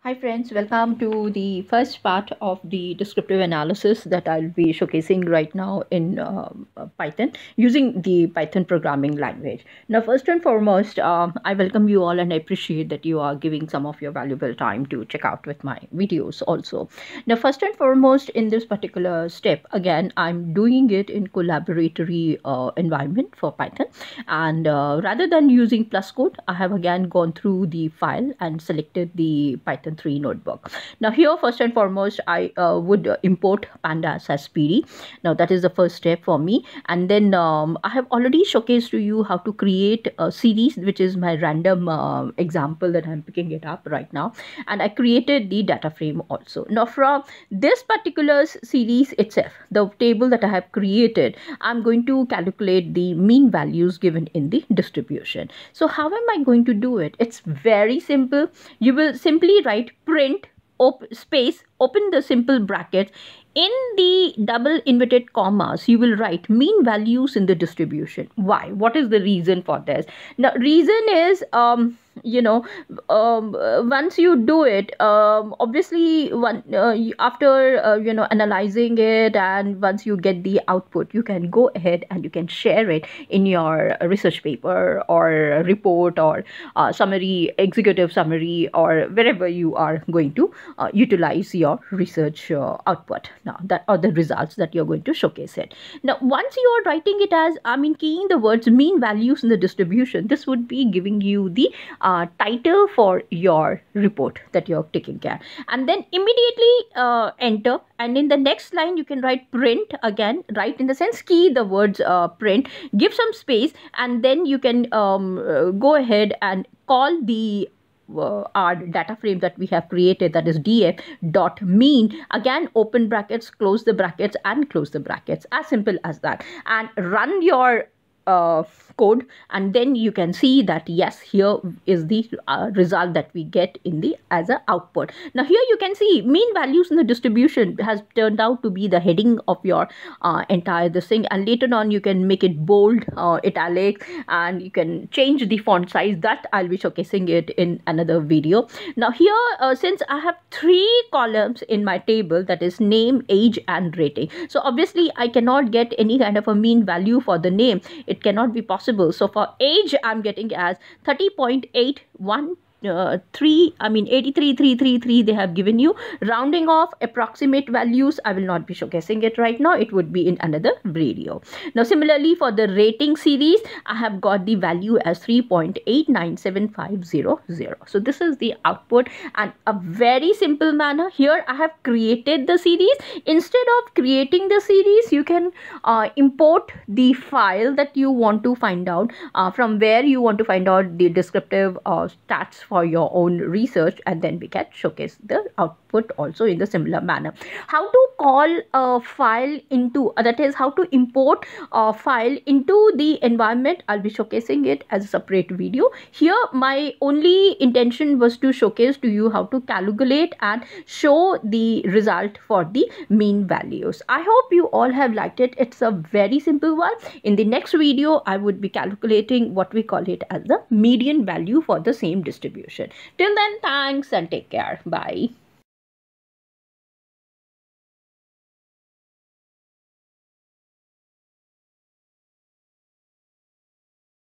Hi friends, welcome to the first part of the descriptive analysis that I'll be showcasing right now in Python using the Python programming language. Now, first and foremost, I welcome you all and I appreciate that you are giving some of your valuable time to check out with my videos also. Now, first and foremost, in this particular step, again, I'm doing it in collaboratory environment for Python. And rather than using plus code, I have again gone through the file and selected the Python 3 notebook. Now here, first and foremost, I would import pandas as PD. Now that is the first step for me. And then I have already showcased to you how to create a series, which is my random example that I'm picking it up right now. And I created the data frame also. Now from this particular series itself, the table that I have created, I'm going to calculate the mean values given in the distribution. So how am I going to do it? It's very simple. You will simply write print space, open the simple brackets. In the double inverted commas, you will write mean values in the distribution. Why? What is the reason for this? Now, reason is, once you do it, obviously, after, analyzing it, and once you get the output, you can go ahead and you can share it in your research paper or report or summary, executive summary, or wherever you are going to utilize your research output. Now that are the results that you're going to showcase it. Now once you are writing it as, keying the words mean values in the distribution, this would be giving you the title for your report that you're taking care. And then immediately enter, and in the next line you can write print. Again, write in the sense key the words print, give some space, and then you can go ahead and call the our data frame that we have created, that is df dot mean. Again, open brackets, close the brackets, and close the brackets, as simple as that, and run your code, and then you can see that yes, here is the result that we get in the as a output. Now here you can see mean values in the distribution has turned out to be the heading of your entire this thing, and later on you can make it bold, italic, and you can change the font size. That I'll be showcasing it in another video. Now here, since I have 3 columns in my table, that is name, age, and rating, so obviously I cannot get any kind of a mean value for the name. It cannot be possible. So for age, I'm getting as 30.813. 83,333 they have given you. Rounding off approximate values, I will not be showcasing it right now. It would be in another video. Now similarly for the rating series, I have got the value as 3.897500. So this is the output, and a very simple manner. Here I have created the series. Instead of creating the series, you can import the file that you want to find out, from where you want to find out the descriptive stats for your own research, and then we can showcase the output also in the similar manner. How to call a file into, that is how to import a file into the environment, I'll be showcasing it as a separate video. Here my only intention was to showcase to you how to calculate and show the result for the mean values. I hope you all have liked it. It's a very simple one. In the next video, I would be calculating what we call it as the median value for the same distribution. Till then, thanks and take care. Bye.